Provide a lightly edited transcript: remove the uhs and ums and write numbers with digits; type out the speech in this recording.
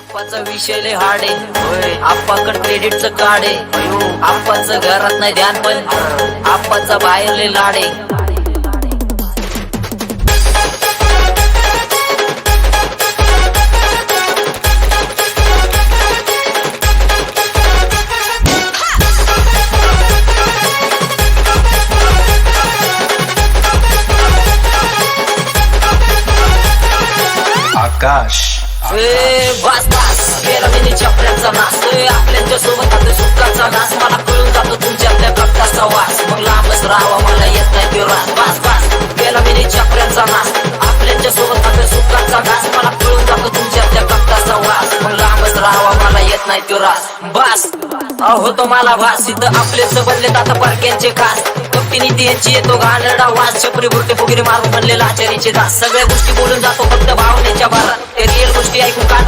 आप्पाचा विषय लय हार्ड आहे. आप्पाकडे क्रेडिटचं कार्ड आहे. आप्पाचं घरात नाही ध्यान पण आप्पाचा बाहेर लय लाड आहे. आकाश बस बस गेला मी चपऱ्याचा नास. आपल्याच्या सोबत आता सुखाचा नास. मला कळून जातो तुमच्यातल्या कप्ताचा वास. मग लांबच राहावा मला येत नाही तो रास. बस बस गेला मी चपऱ्याचा नास. आपल्याच्या सोबत आता सुखाचा नास. मला कळून जातो तुमच्यातल्या कप्ताचा वास. मग लांबच राहावा मला येत नाही तो रास. बस होतो मला भास. इथं आपलेच बनलेत आता परक्यांचे खास. कप्ती नीती यांची येतो घाणेरडा वास. छपरी बुरटे फुगिरी मारून बनलेला आचार्याचे दास. सगळ्या गोष्टी बोलून जातो फक्त भावनेच्या भारात. ते रिअल गोष्टी ऐकून काढ